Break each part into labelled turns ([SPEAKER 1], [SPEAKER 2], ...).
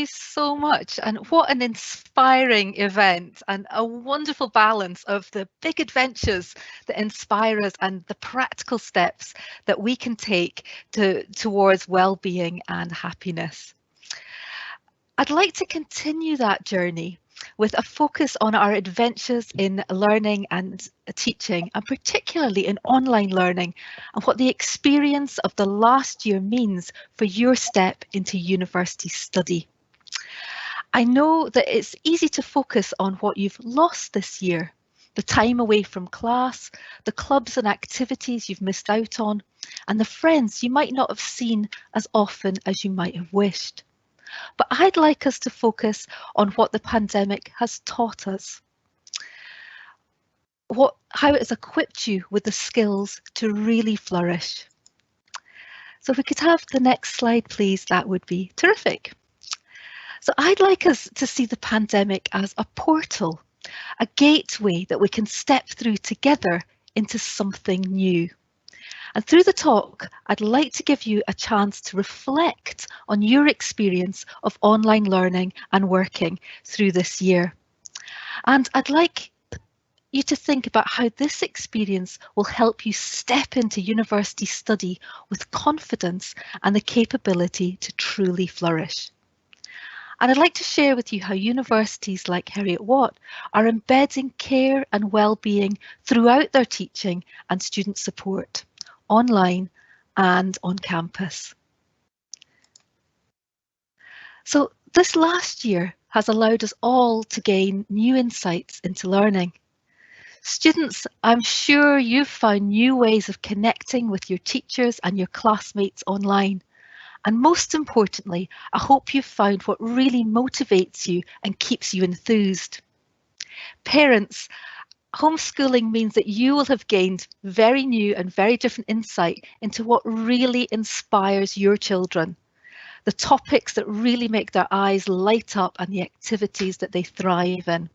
[SPEAKER 1] you so much. And what an inspiring event, and a wonderful balance of the big adventures that inspire us and the practical steps that we can take towards well-being and happiness. I'd like to continue that journey with a focus on our adventures in learning and teaching, and particularly in online learning, and what the experience of the last year means for your step into university study. I know that it's easy to focus on what you've lost this year, the time away from class, the clubs and activities you've missed out on, and the friends you might not have seen as often as you might have wished. But I'd like us to focus on what the pandemic has taught us, how it has equipped you with the skills to really flourish. So if we could have the next slide, please, that would be terrific. So I'd like us to see the pandemic as a portal, a gateway that we can step through together into something new. And through the talk, I'd like to give you a chance to reflect on your experience of online learning and working through this year. And I'd like you to think about how this experience will help you step into university study with confidence and the capability to truly flourish. And I'd like to share with you how universities like Heriot-Watt are embedding care and well-being throughout their teaching and student support, online and on campus. So this last year has allowed us all to gain new insights into learning. Students, I'm sure you've found new ways of connecting with your teachers and your classmates online. And most importantly, I hope you've found what really motivates you and keeps you enthused. Parents, homeschooling means that you will have gained very new and very different insight into what really inspires your children, the topics that really make their eyes light up and the activities that they thrive in.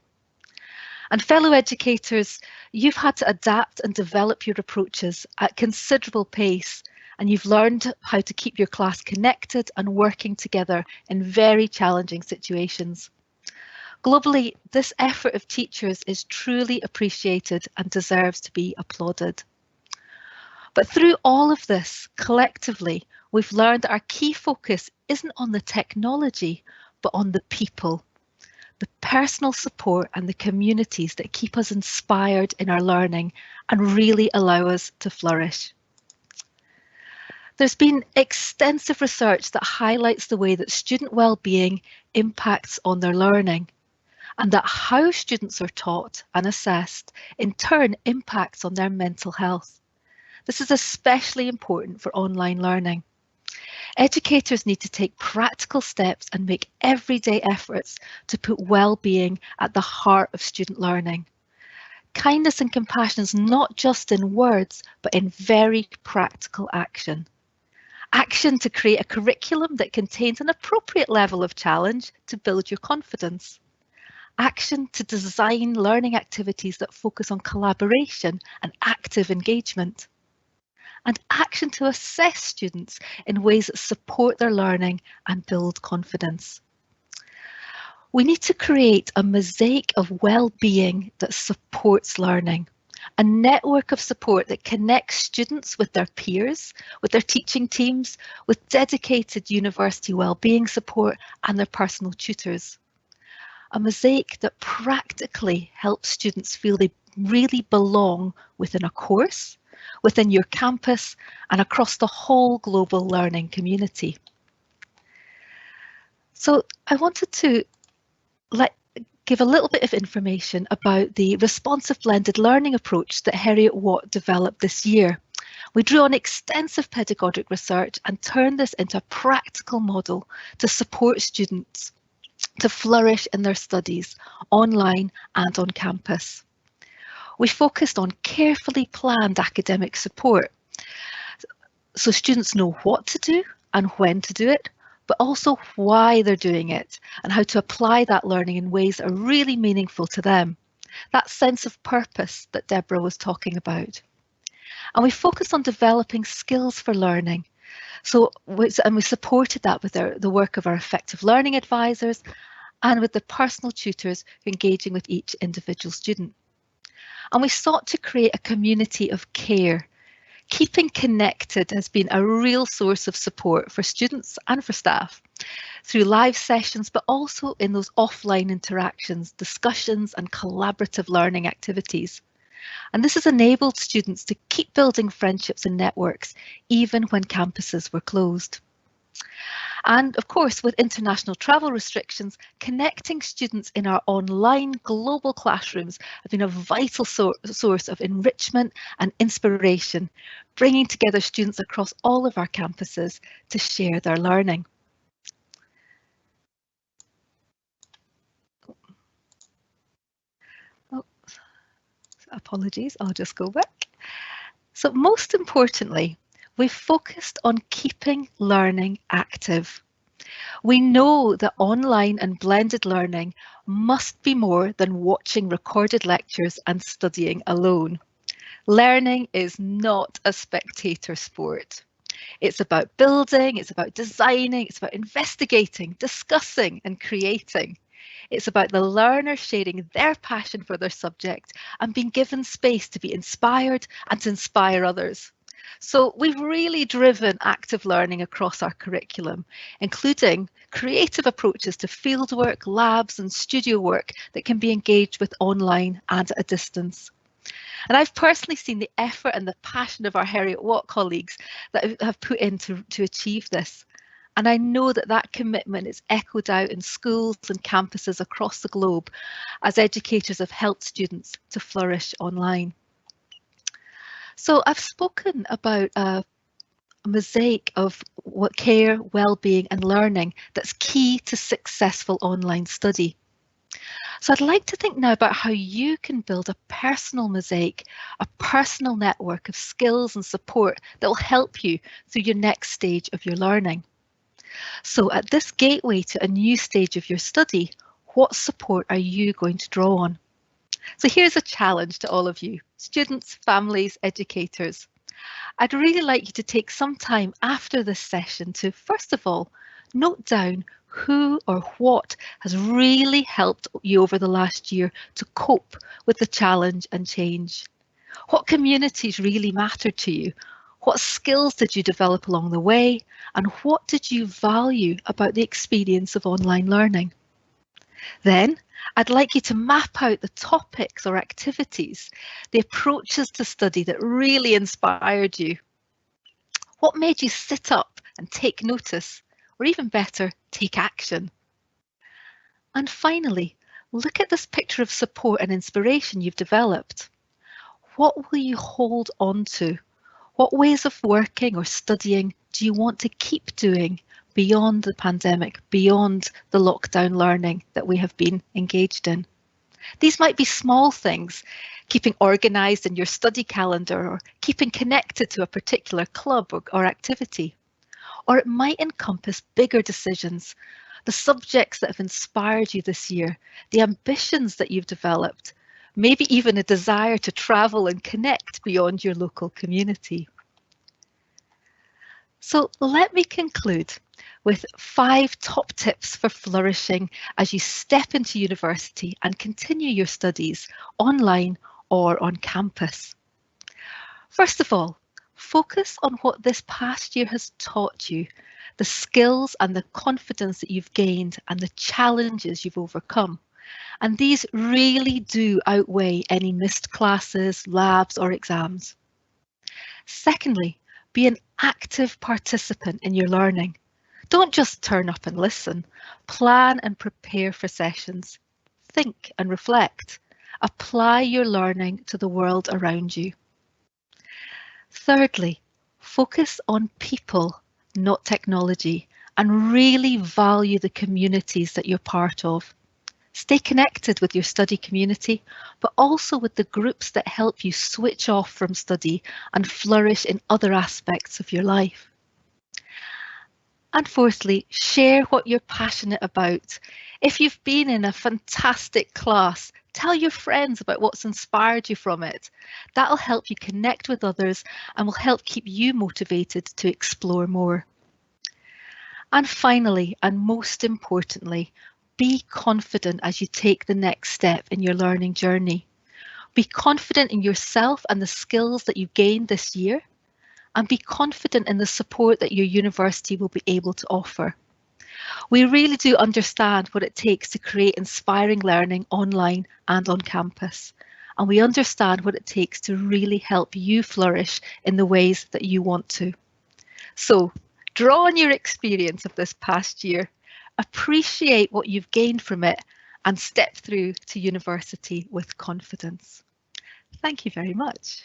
[SPEAKER 1] And fellow educators, you've had to adapt and develop your approaches at considerable pace, and you've learned how to keep your class connected and working together in very challenging situations. Globally, this effort of teachers is truly appreciated and deserves to be applauded. But through all of this, collectively, we've learned that our key focus isn't on the technology, but on the people, the personal support and the communities that keep us inspired in our learning and really allow us to flourish. There's been extensive research that highlights the way that student well-being impacts on their learning, and that how students are taught and assessed in turn impacts on their mental health. This is especially important for online learning. Educators need to take practical steps and make everyday efforts to put well-being at the heart of student learning. Kindness and compassion is not just in words, but in very practical action. Action to create a curriculum that contains an appropriate level of challenge to build your confidence. Action to design learning activities that focus on collaboration and active engagement. And action to assess students in ways that support their learning and build confidence. We need to create a mosaic of well-being that supports learning, a network of support that connects students with their peers, with their teaching teams, with dedicated university well-being support and their personal tutors. A mosaic that practically helps students feel they really belong within a course, within your campus, and across the whole global learning community. So I wanted to give a little bit of information about the responsive blended learning approach that Heriot-Watt developed this year. We drew on extensive pedagogic research and turned this into a practical model to support students to flourish in their studies online and on campus. We focused on carefully planned academic support, so students know what to do and when to do it, but also why they're doing it and how to apply that learning in ways that are really meaningful to them. That sense of purpose that Deborah was talking about. And we focused on developing skills for learning, And we supported that with the work of our effective learning advisors and with the personal tutors engaging with each individual student. And we sought to create a community of care. Keeping connected has been a real source of support for students and for staff through live sessions, but also in those offline interactions, discussions and collaborative learning activities. And this has enabled students to keep building friendships and networks, even when campuses were closed. And of course, with international travel restrictions, connecting students in our online global classrooms have been a vital source of enrichment and inspiration, bringing together students across all of our campuses to share their learning. Oh, apologies, I'll just go back. So most importantly, we've focused on keeping learning active. We know that online and blended learning must be more than watching recorded lectures and studying alone. Learning is not a spectator sport. It's about building, it's about designing, it's about investigating, discussing and creating. It's about the learner sharing their passion for their subject and being given space to be inspired and to inspire others. So we've really driven active learning across our curriculum, including creative approaches to fieldwork, labs and studio work that can be engaged with online and at a distance. And I've personally seen the effort and the passion of our Heriot-Watt colleagues that have put in to achieve this. And I know that that commitment is echoed out in schools and campuses across the globe as educators have helped students to flourish online. So I've spoken about a mosaic of care, well-being and learning that's key to successful online study. So I'd like to think now about how you can build a personal mosaic, a personal network of skills and support that will help you through your next stage of your learning. So at this gateway to a new stage of your study, what support are you going to draw on? So here's a challenge to all of you, students, families, educators. I'd really like you to take some time after this session to, first of all, note down who or what has really helped you over the last year to cope with the challenge and change. What communities really mattered to you? What skills did you develop along the way? And what did you value about the experience of online learning? Then I'd like you to map out the topics or activities, the approaches to study that really inspired you. What made you sit up and take notice, or even better, take action? And finally, look at this picture of support and inspiration you've developed. What will you hold on to? What ways of working or studying do you want to keep doing beyond the pandemic, beyond the lockdown learning that we have been engaged in? These might be small things, keeping organised in your study calendar or keeping connected to a particular club or activity. Or it might encompass bigger decisions, the subjects that have inspired you this year, the ambitions that you've developed, maybe even a desire to travel and connect beyond your local community. So let me conclude with 5 top tips for flourishing as you step into university and continue your studies online or on campus. First of all, focus on what this past year has taught you, the skills and the confidence that you've gained and the challenges you've overcome. And these really do outweigh any missed classes, labs or exams. Secondly, be an active participant in your learning. Don't just turn up and listen. Plan and prepare for sessions. Think and reflect. Apply your learning to the world around you. Thirdly, focus on people, not technology, and really value the communities that you're part of. Stay connected with your study community, but also with the groups that help you switch off from study and flourish in other aspects of your life. And fourthly, share what you're passionate about. If you've been in a fantastic class, Tell your friends about what's inspired you from it. That'll help you connect with others and will help keep you motivated to explore more. And finally, and most importantly, be confident as you take the next step in your learning journey. Be confident in yourself and the skills that you've gained this year, and be confident in the support that your university will be able to offer. We really do understand what it takes to create inspiring learning online and on campus, and we understand what it takes to really help you flourish in the ways that you want to. So, draw on your experience of this past year, appreciate what you've gained from it, and step through to university with confidence. Thank you very much.